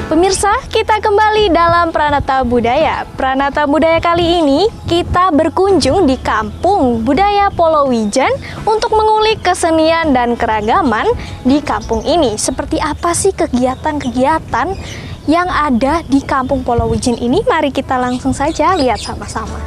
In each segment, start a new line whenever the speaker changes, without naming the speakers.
Pemirsa, kita kembali dalam Pranata Budaya. Pranata Budaya kali ini kita berkunjung di Kampung Budaya Polowijen untuk mengulik kesenian dan keragaman di kampung ini. Seperti apa sih kegiatan-kegiatan yang ada di Kampung Polowijen ini? Mari kita langsung saja lihat sama-sama.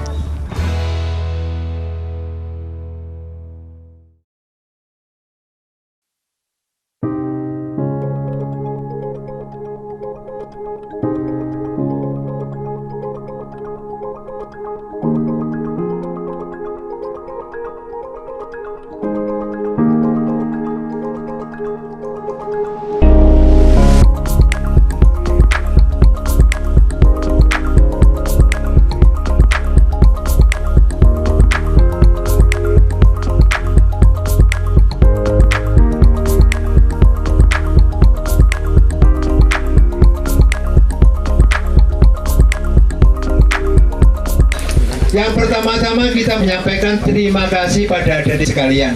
Yang pertama-tama kita menyampaikan terima kasih pada adik sekalian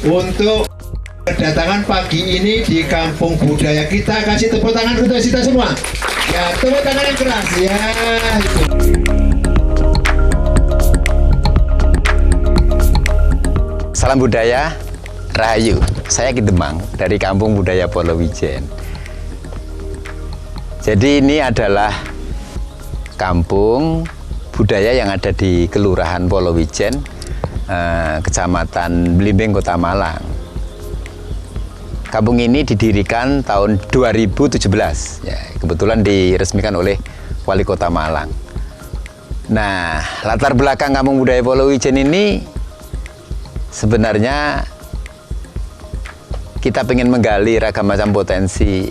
untuk kedatangan pagi ini di Kampung Budaya. Kita kasih tepuk tangan untuk kita semua. Ya, tepuk tangan yang keras ya.
Salam budaya, Rahayu. Saya Ki Demang dari Kampung Budaya Polowijen. Jadi ini adalah kampung budaya yang ada di Kelurahan Polowijen, Kecamatan Blimbing, Kota Malang. Kampung ini didirikan tahun 2017, ya, kebetulan diresmikan oleh Wali Kota Malang. Nah, latar belakang Kampung Budaya Polowijen ini sebenarnya kita ingin menggali ragam macam potensi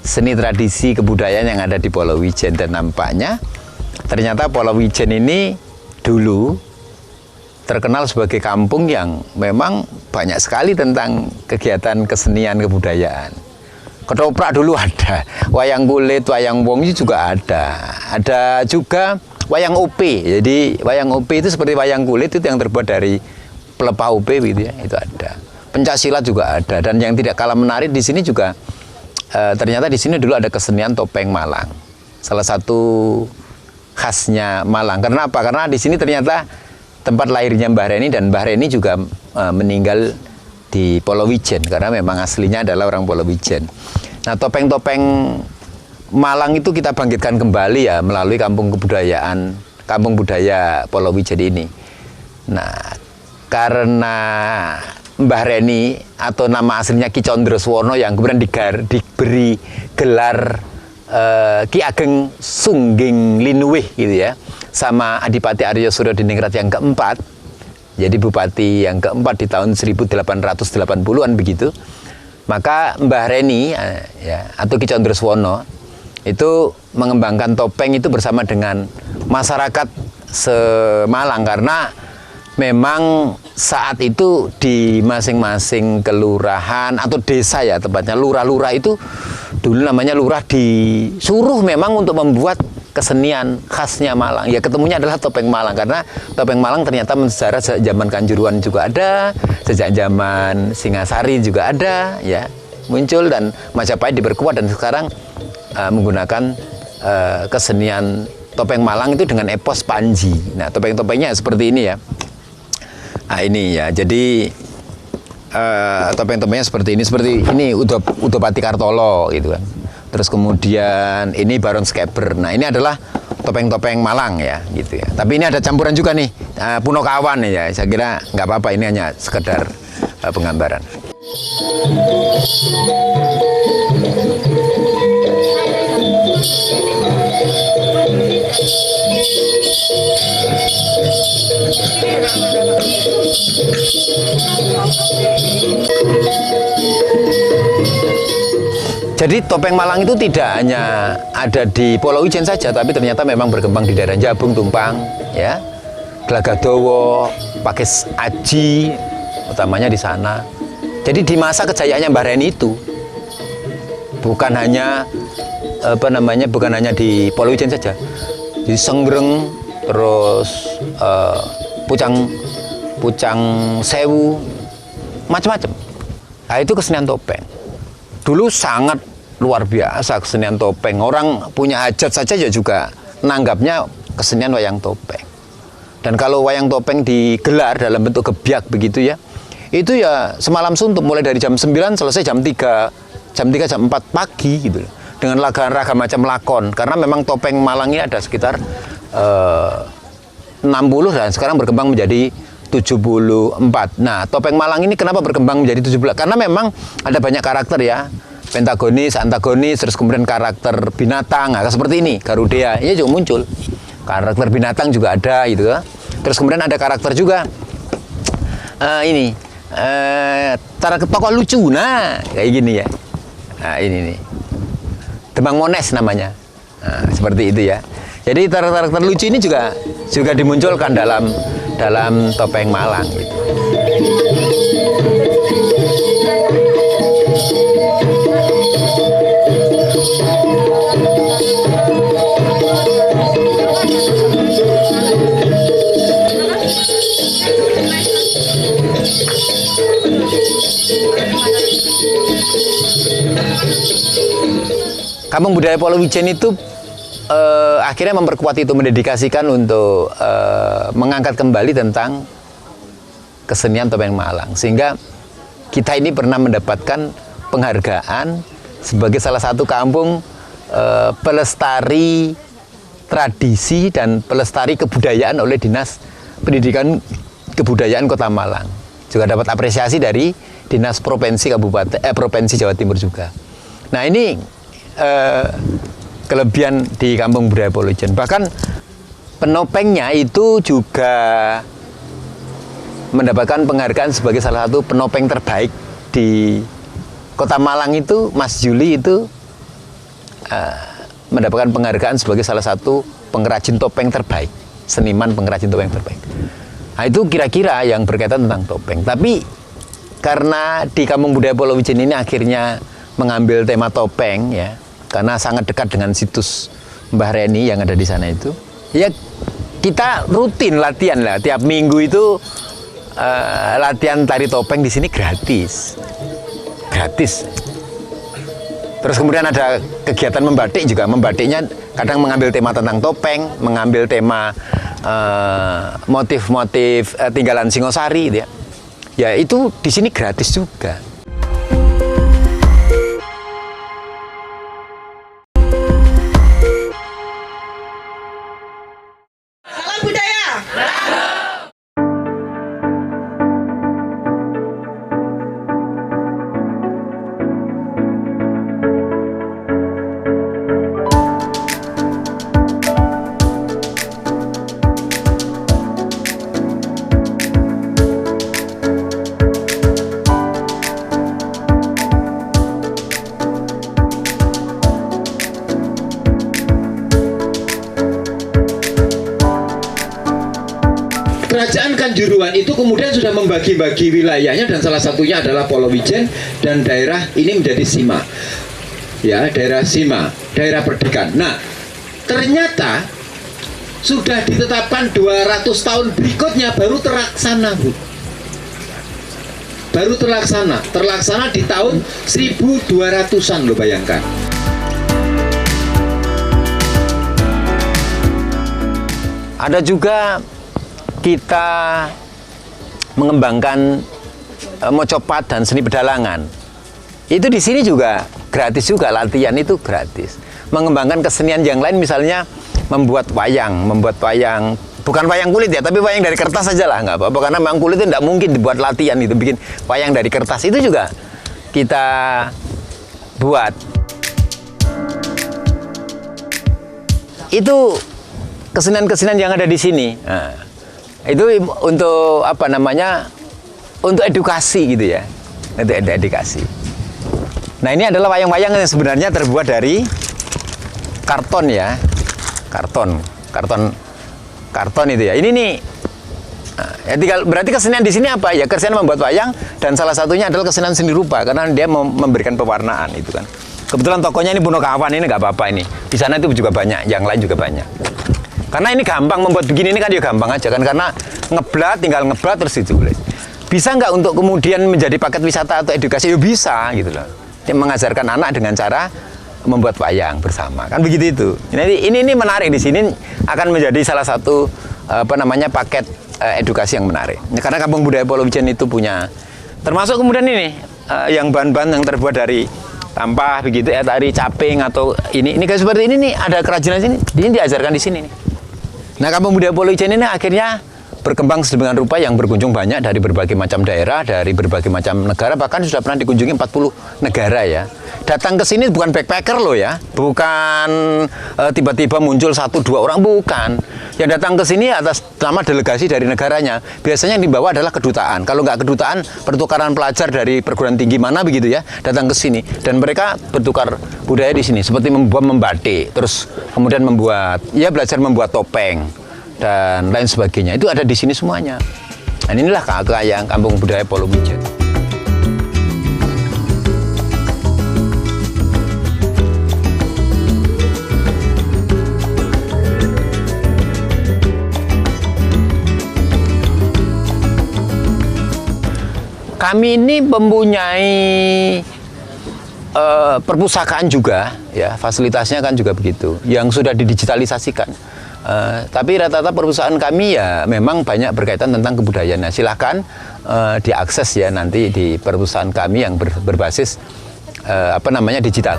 seni tradisi kebudayaan yang ada di Polowijen, dan nampaknya ternyata Polowijen ini dulu terkenal sebagai kampung yang memang banyak sekali tentang kegiatan kesenian kebudayaan. Ketoprak dulu ada, wayang kulit, wayang wong juga ada. Ada juga wayang upi. Jadi wayang upi itu seperti wayang kulit itu yang terbuat dari pelepah upi gitu ya, itu ada. Pencaksilat juga ada, dan yang tidak kalah menarik di sini juga ternyata di sini dulu ada kesenian topeng Malang. Salah satu khasnya Malang. Karena apa? Karena di sini ternyata tempat lahirnya Mbah Reni, dan Mbah Reni juga meninggal di Polowijen karena memang aslinya adalah orang Polowijen. Nah, topeng-topeng Malang itu kita bangkitkan kembali ya melalui Kampung Kebudayaan, Kampung Budaya Polowijen ini. Nah, karena Mbah Reni atau nama aslinya Ki Condroswono yang kemudian diberi gelar Ki Ageng Sungging Linuwih gitu ya, sama Adipati Arya Suryo Diningrat yang keempat, jadi bupati yang keempat di tahun 1880-an begitu. Maka Mbah Reni ya, atau Ki Condroswono itu mengembangkan topeng itu bersama dengan masyarakat Semalang, karena memang saat itu di masing-masing kelurahan atau desa ya tepatnya, lurah-lurah itu dulu namanya lurah, disuruh memang untuk membuat kesenian khasnya Malang. Ya ketemunya adalah topeng Malang, karena topeng Malang ternyata mensejarah sejak zaman Kanjuruhan juga ada, sejak zaman Singasari juga ada, ya muncul, dan Majapahit diperkuat, dan sekarang menggunakan kesenian topeng Malang itu dengan epos Panji. Nah, topeng-topengnya seperti ini ya. Nah ini ya, jadi topeng-topengnya seperti ini Udopati Kartolo gitu kan. Terus kemudian ini Baron Skeber. Nah ini adalah topeng-topeng Malang ya gitu ya. Tapi ini ada campuran juga nih Punokawan ya. Saya kira nggak apa-apa, ini hanya sekedar penggambaran. Jadi topeng Malang itu tidak hanya ada di Polowijen saja, tapi ternyata memang berkembang di daerah Jabung, Tumpang, ya, Glagadowo, Pakis Aji, utamanya di sana. Jadi di masa kejayaannya Mbah Reni itu bukan hanya bukan hanya di Polowijen saja, di Sengreng, terus Pucang Sewu, macam-macam. Nah, itu kesenian topeng. Dulu sangat luar biasa kesenian topeng. Orang punya hajat saja ya juga nanggapnya kesenian wayang topeng. Dan kalau wayang topeng digelar dalam bentuk gebyak begitu ya, itu ya semalam suntuk, mulai dari jam 9 selesai jam 3 jam 4 pagi gitu loh. Dengan ragam macam lakon, karena memang topeng Malang ini ada sekitar 60 dan sekarang berkembang menjadi 74. Nah, topeng Malang ini kenapa berkembang menjadi 17? Karena memang ada banyak karakter ya, pentagonis, antagonis, terus kemudian karakter binatang, nah, seperti ini, Garuda, ini juga muncul. Karakter binatang juga ada gitu ya. Terus kemudian ada karakter juga tokoh lucu, nah kayak gini ya. Nah ini nih, Demang Mones namanya, nah, seperti itu ya. Jadi karakter lucu ini juga dimunculkan dalam topeng Malang gitu. Kampung Budaya Polowijen itu akhirnya memperkuat itu, mendedikasikan untuk mengangkat kembali tentang kesenian topeng Malang, sehingga kita ini pernah mendapatkan penghargaan sebagai salah satu kampung pelestari tradisi dan pelestari kebudayaan oleh Dinas Pendidikan Kebudayaan Kota Malang. Juga dapat apresiasi dari Dinas Provinsi Provinsi Jawa Timur juga. Nah ini kelebihan di Kampung Budaya Polowijen. Bahkan penopengnya itu juga mendapatkan penghargaan sebagai salah satu penopeng terbaik di Kota Malang itu. Mas Juli itu mendapatkan penghargaan sebagai salah satu pengrajin topeng terbaik, seniman pengrajin topeng terbaik. Nah itu kira-kira yang berkaitan tentang topeng. Tapi karena di Kampung Budaya Polowijen ini akhirnya mengambil tema topeng ya, karena sangat dekat dengan situs Mbah Reni yang ada di sana itu, ya kita rutin latihan lah. Tiap minggu itu latihan tari topeng di sini gratis. Terus kemudian ada kegiatan membatik juga. Membatiknya kadang mengambil tema tentang topeng, mengambil tema motif-motif tinggalan Singosari gitu ya. Ya itu di sini gratis juga.
Kerajaan Kanjuruhan itu kemudian sudah membagi-bagi wilayahnya, dan salah satunya adalah Polowijen, dan daerah ini menjadi Sima. Ya, daerah Sima, daerah Perdikan. Nah, ternyata sudah ditetapkan 200 tahun berikutnya baru terlaksana, Bu. Baru terlaksana di tahun 1200-an lo bayangkan.
Ada juga kita mengembangkan mocopat dan seni pedalangan. Itu di sini juga gratis juga, latihan itu gratis. Mengembangkan kesenian yang lain, misalnya membuat wayang, bukan wayang kulit ya, tapi wayang dari kertas saja lah, nggak apa-apa, karena memang kulit itu tidak mungkin dibuat latihan, itu bikin wayang dari kertas itu juga kita buat. Itu kesenian-kesenian yang ada di sini. Nah, itu untuk apa namanya? Untuk edukasi gitu ya. Untuk edukasi. Nah, ini adalah wayang-wayang yang sebenarnya terbuat dari karton ya. Karton itu ya. Ini nih. Nah, ya berarti kesenian di sini apa ya? Kesenian membuat wayang, dan salah satunya adalah kesenian seni rupa, karena dia memberikan pewarnaan itu kan. Kebetulan tokonya ini Punokawan, ini nggak apa-apa ini. Di sana itu juga banyak, yang lain juga banyak. Karena ini gampang membuat begini, ini kan ya gampang aja kan, karena tinggal ngeblat terus ditulis. Bisa nggak untuk kemudian menjadi paket wisata atau edukasi? Ya bisa gitu loh. Dia mengajarkan anak dengan cara membuat wayang bersama. Kan begitu itu. Ini menarik, di sini akan menjadi salah satu paket edukasi yang menarik. Karena Kampung Budaya Polowijen itu punya, termasuk kemudian ini yang bahan-bahan yang terbuat dari sampah begitu ya, dari caping atau ini kayak seperti ini nih, ada kerajinan sini. Ini diajarkan di sini nih. Nah, Kampung Budaya Polowijen ini akhirnya berkembang sedemikian rupa yang berkunjung banyak dari berbagai macam daerah, dari berbagai macam negara, bahkan sudah pernah dikunjungi 40 negara ya. Datang ke sini bukan backpacker loh ya, bukan tiba-tiba muncul 1-2 orang, bukan. Yang datang ke sini atas nama delegasi dari negaranya. Biasanya yang dibawa adalah kedutaan. Kalau nggak kedutaan, pertukaran pelajar dari perguruan tinggi mana begitu ya, datang ke sini. Dan mereka bertukar budaya di sini, seperti membatik, terus kemudian belajar membuat topeng dan lain sebagainya. Itu ada di sini semuanya. Dan inilah kekayaan Kampung Budaya Polowijen. Kami ini mempunyai perpustakaan juga, ya, fasilitasnya kan juga begitu, yang sudah didigitalisasikan. Tapi rata-rata perpustakaan kami ya memang banyak berkaitan tentang kebudayaan. Nah, silahkan diakses ya nanti di perpustakaan kami yang berbasis digital.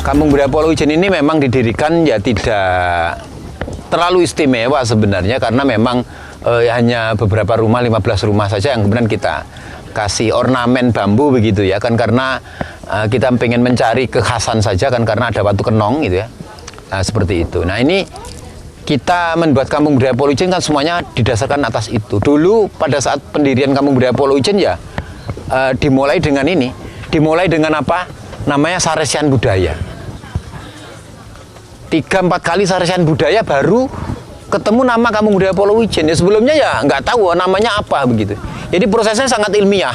Kampung Budaya Polowijen ini memang didirikan ya tidak terlalu istimewa sebenarnya, karena memang hanya beberapa rumah, 15 rumah saja yang kemudian kita kasih ornamen bambu begitu ya, kan karena kita pengen mencari kekhasan saja kan, karena ada batu kenong gitu ya. Nah, seperti itu. Nah, ini kita membuat Kampung Budaya Polowijen kan semuanya didasarkan atas itu. Dulu pada saat pendirian Kampung Budaya Polowijen ya dimulai dengan ini. Dimulai dengan apa? Namanya Saresian Budaya. 3-4 kali Saresian Budaya baru ketemu nama Kampung Budaya Polowijen. Ya sebelumnya ya nggak tahu namanya apa begitu. Jadi prosesnya sangat ilmiah.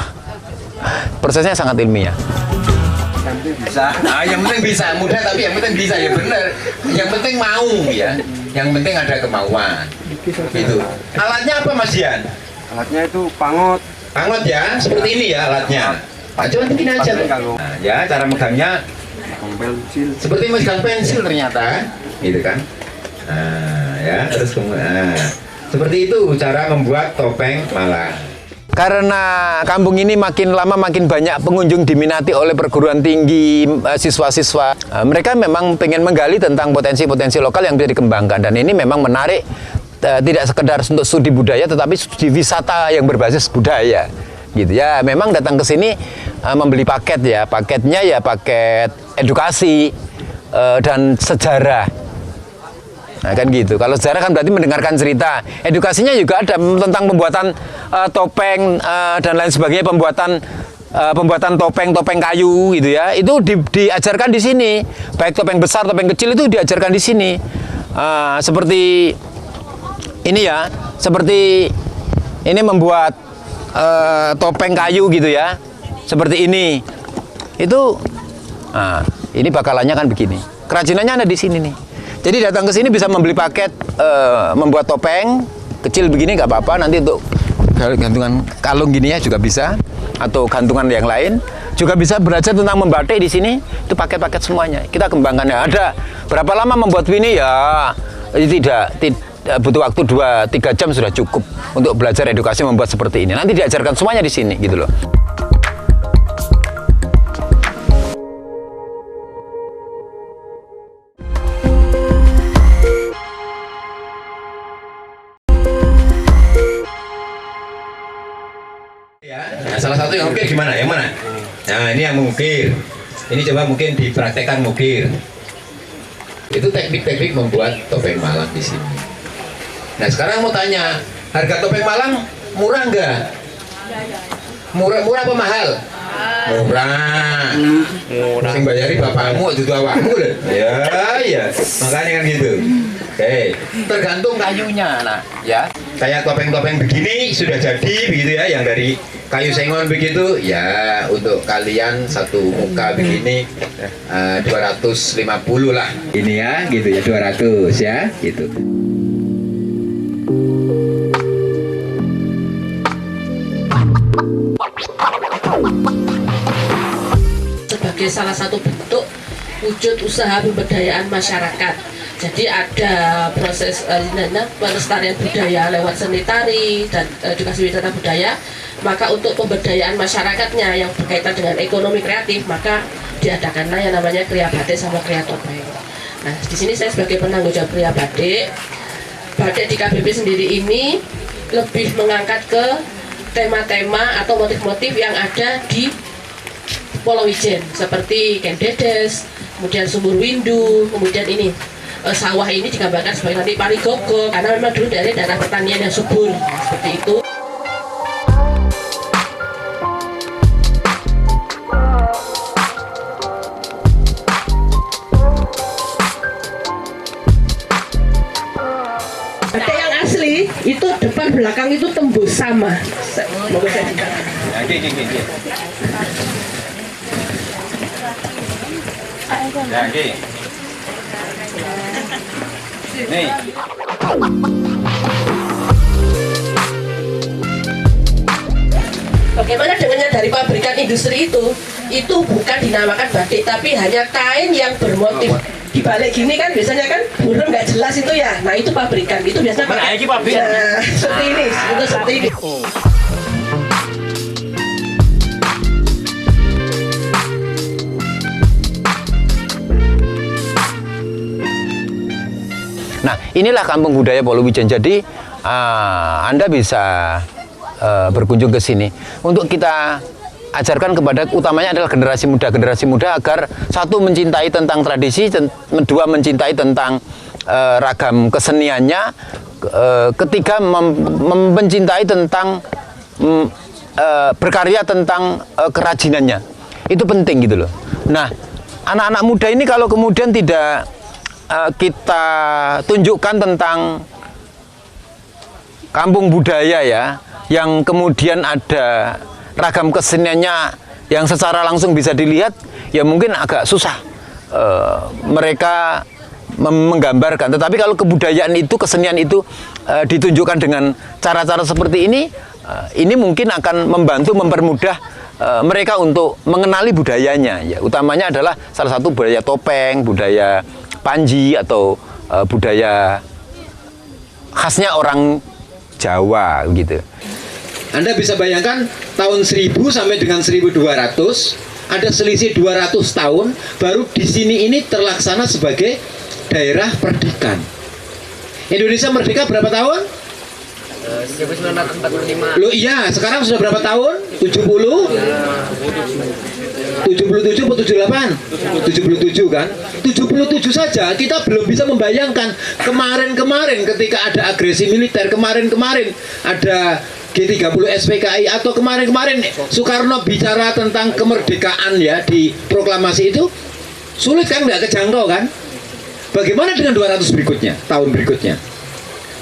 Prosesnya sangat ilmiah.
Yang penting bisa. Nah, yang penting bisa, mudah tapi yang penting bisa ya benar. Yang penting mau ya. Yang penting ada kemauan. Gitu. Alatnya apa Mas Dian?
Alatnya itu pangot.
Pangot ya, seperti ini ya alatnya. Pak coba bikin aja. Nah, ya cara megangnya
Pensil.
seperti megang pensil ternyata, gitu kan? Nah, ya terus kemudian seperti itu cara membuat topeng Malang.
Karena kampung ini makin lama makin banyak pengunjung diminati oleh perguruan tinggi, siswa-siswa. Mereka memang pengen menggali tentang potensi-potensi lokal yang bisa dikembangkan. Dan ini memang menarik, tidak sekedar untuk studi budaya, tetapi studi wisata yang berbasis budaya. Gitu ya, memang datang ke sini membeli paket ya. Paketnya ya paket edukasi dan sejarah. Nah, kan gitu. Kalau sejarah kan berarti mendengarkan cerita. Edukasinya juga ada tentang pembuatan topeng dan lain sebagainya, pembuatan topeng kayu gitu ya. Itu diajarkan di sini. Baik topeng besar, topeng kecil itu diajarkan di sini. Seperti ini ya, seperti ini membuat topeng kayu gitu ya. Seperti ini. Itu ini bakalannya kan begini. Kerajinannya ada di sini nih. Jadi datang ke sini bisa membeli paket membuat topeng kecil begini nggak apa-apa, nanti untuk gantungan kalung gini ya juga bisa, atau gantungan yang lain juga bisa. Belajar tentang membatik di sini itu paket-paket semuanya kita kembangkan ya. Ada berapa lama membuat ini ya? Tidak butuh waktu 2-3 jam sudah cukup untuk belajar edukasi membuat seperti ini. Nanti diajarkan semuanya di sini gitu loh.
Nah, salah satu yang mungkin gimana? Yang mana? Nah, ini yang mengukir. Ini coba mungkin dipraktekkan mengukir. Itu teknik-teknik membuat topeng Malang di sini. Nah, sekarang mau tanya, harga topeng Malang murah nggak? Murah apa mahal? Murah. Sing bayari bapakmu itu awakmu lho. Ya. Makanya kan gitu. Oke, tergantung kayunya. Nah, ya. Kayak topeng-topeng begini sudah jadi begitu ya, yang dari kayu sengon begitu ya, untuk kalian satu muka begini 250 lah. Ini ya, gitu ya, 200 ya, gitu.
Sebagai salah satu bentuk wujud usaha pemberdayaan masyarakat. Jadi ada proses pelestarian budaya lewat seni tari dan edukasi wisata budaya. Maka untuk pemberdayaan masyarakatnya yang berkaitan dengan ekonomi kreatif, maka diadakanlah yang namanya Kriya Batik sama Kriya Topeng. Nah, di sini saya sebagai penanggung jawab Kriya Batik. Batik di KBP sendiri ini lebih mengangkat ke tema-tema atau motif-motif yang ada di Pulau Ijen, seperti Kendedes, kemudian Sumur Windu, kemudian ini sawah ini digambarkan sebagai nanti parigogo, karena memang dulu dari daerah pertanian yang subur, seperti itu. Batik yang asli itu depan belakang itu tembus sama. Moga saya tidak.
Nih.
Bagaimana dengannya dari pabrikan industri itu bukan dinamakan batik, tapi hanya kain yang bermotif. Di balik gini kan biasanya kan burung nggak jelas itu ya. Nah itu pabrikan, itu biasanya pakai ya, seperti ini, itu seperti ini.
Nah, inilah Kampung Budaya Polowijen. Jadi Anda bisa berkunjung ke sini untuk kita ajarkan kepada utamanya adalah generasi muda agar satu mencintai tentang tradisi, kedua mencintai tentang ragam keseniannya, ketiga mencintai tentang berkarya tentang kerajinannya. Itu penting gitu loh. Nah, anak-anak muda ini kalau kemudian tidak kita tunjukkan tentang kampung budaya ya, yang kemudian ada ragam keseniannya yang secara langsung bisa dilihat, ya mungkin agak susah mereka menggambarkan. Tetapi kalau kebudayaan itu, kesenian itu ditunjukkan dengan cara-cara seperti ini mungkin akan membantu mempermudah mereka untuk mengenali budayanya. Ya, utamanya adalah salah satu budaya topeng, budaya Panji atau budaya khasnya orang Jawa gitu.
Anda bisa bayangkan tahun 1000 sampai dengan 1200 ada selisih 200 tahun baru di sini ini terlaksana sebagai daerah perdikan. Indonesia merdeka berapa tahun?
1945.
Loh iya, sekarang sudah berapa tahun? 70? 77 atau 78? 77 kan? 77 saja kita belum bisa membayangkan kemarin-kemarin ketika ada agresi militer, kemarin-kemarin ada G30 SPKI atau kemarin-kemarin Soekarno bicara tentang kemerdekaan ya di proklamasi itu sulit kan, nggak kejangkau kan? Bagaimana dengan 200 berikutnya, tahun berikutnya?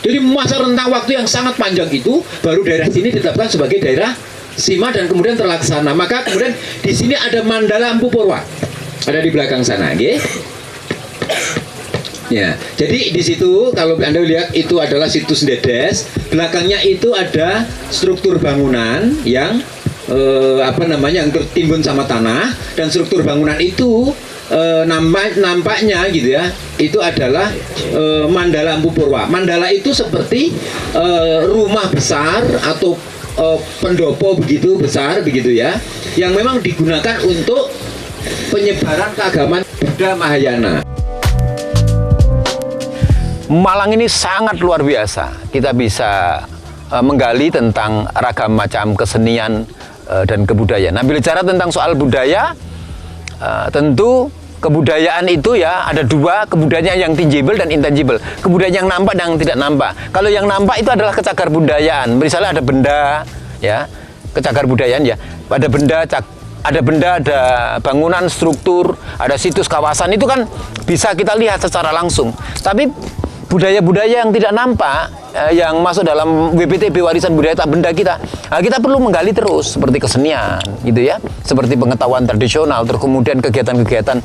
Jadi masa rentang waktu yang sangat panjang itu baru daerah sini ditetapkan sebagai daerah Sima dan kemudian terlaksana. Maka kemudian di sini ada Mandala Empu Purwa, ada di belakang sana, okay? Ya, jadi di situ kalau Anda lihat itu adalah situs Dedes, belakangnya itu ada struktur bangunan yang yang tertimbun sama tanah, dan struktur bangunan itu nampaknya gitu ya, itu adalah Mandala Empu Purwa. Mandala itu seperti rumah besar atau pendopo begitu besar begitu ya, yang memang digunakan untuk penyebaran keagamaan Buddha Mahayana.
Malang ini sangat luar biasa. Kita bisa menggali tentang ragam macam kesenian dan kebudayaan. Nah, bicara tentang soal budaya, tentu kebudayaan itu ya ada dua, kebudayaan yang tangible dan intangible. Kebudayaan yang nampak dan yang tidak nampak. Kalau yang nampak itu adalah kecagar budayaan. Misalnya ada benda, ya, kecagar budayaan ya. Ada benda, ada bangunan, struktur, ada situs kawasan, itu kan bisa kita lihat secara langsung. Tapi budaya-budaya yang tidak nampak, yang masuk dalam WPTB warisan budaya tak benda kita, nah, kita perlu menggali terus, seperti kesenian gitu ya, seperti pengetahuan tradisional, terus kemudian kegiatan-kegiatan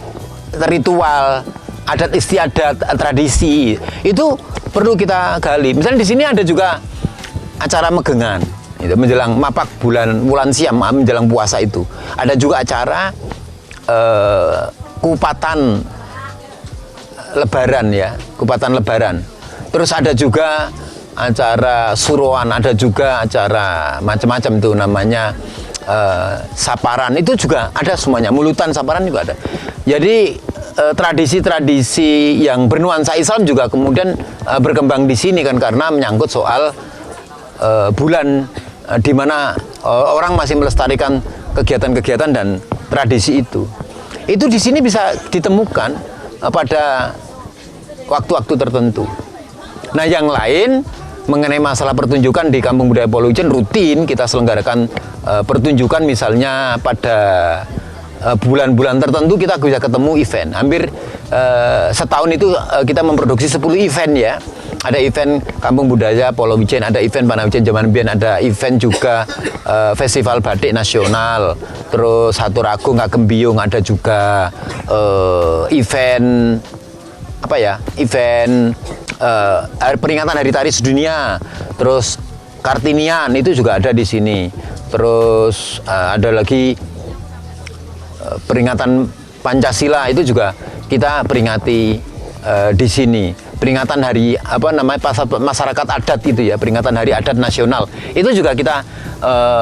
ritual, adat istiadat, tradisi, itu perlu kita gali. Misalnya di sini ada juga acara megengan itu menjelang mapak bulan siam menjelang puasa itu. Ada juga acara kupatan lebaran ya, kupatan lebaran. Terus ada juga acara suruhan, ada juga acara macam-macam itu namanya saparan, itu juga ada semuanya, mulutan saparan juga ada. Jadi tradisi-tradisi yang bernuansa Islam juga kemudian berkembang di sini kan, karena menyangkut soal bulan di mana orang masih melestarikan kegiatan-kegiatan dan tradisi itu. Itu di sini bisa ditemukan pada waktu-waktu tertentu. Nah, yang lain mengenai masalah pertunjukan di Kampung Budaya Polowijen, rutin kita selenggarakan pertunjukan, misalnya pada bulan-bulan tertentu kita bisa ketemu event. Hampir setahun itu kita memproduksi 10 event ya. Ada event Kampung Budaya Polowijen, ada event Panawijen Zaman Biyen, ada event juga Festival Batik Nasional, terus Haturagung Kagem Biyung, ada juga event apa ya? Event peringatan Hari Tari Sedunia, terus Kartinian itu juga ada di sini. Terus ada lagi peringatan Pancasila, itu juga kita peringati di sini. Peringatan hari masyarakat adat itu ya, peringatan Hari Adat Nasional itu juga kita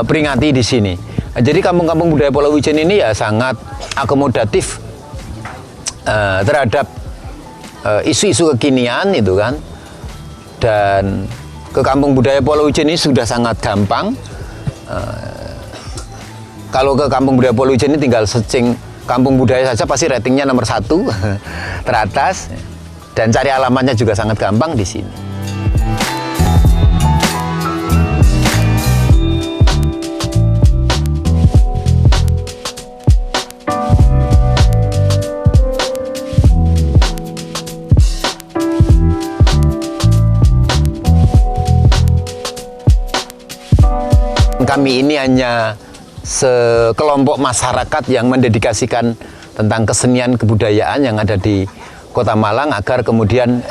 peringati di sini. Jadi kampung-kampung budaya Polowijen ini ya sangat akomodatif terhadap isu-isu kekinian itu kan. Dan ke kampung budaya Polowijen ini sudah sangat gampang. Kalau ke kampung budaya Polowijen ini tinggal searching kampung budaya saja pasti ratingnya nomor 1 teratas. Dan cari alamatnya juga sangat gampang di sini. Kami ini hanya sekelompok masyarakat yang mendedikasikan tentang kesenian kebudayaan yang ada di Kota Malang, agar kemudian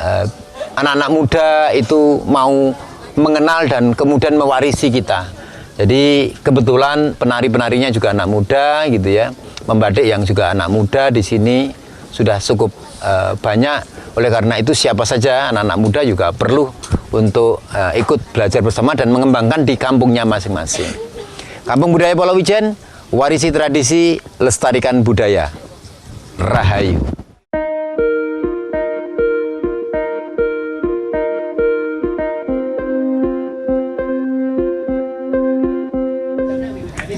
anak-anak muda itu mau mengenal dan kemudian mewarisi kita. Jadi kebetulan penari-penarinya juga anak muda gitu ya, membatik yang juga anak muda di sini sudah cukup banyak. Oleh karena itu siapa saja anak-anak muda juga perlu untuk ikut belajar bersama dan mengembangkan di kampungnya masing-masing. Kampung Budaya Polowijen, warisi tradisi, lestarikan budaya. Rahayu.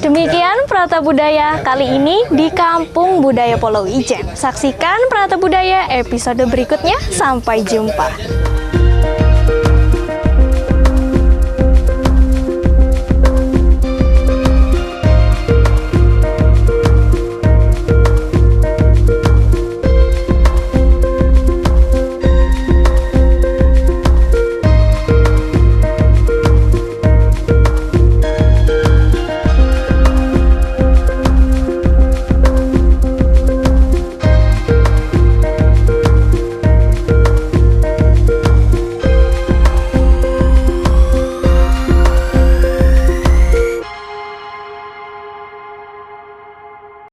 Demikian Pranata Budaya kali ini di Kampung Budaya Polowijen. Saksikan Pranata Budaya episode berikutnya. Sampai jumpa.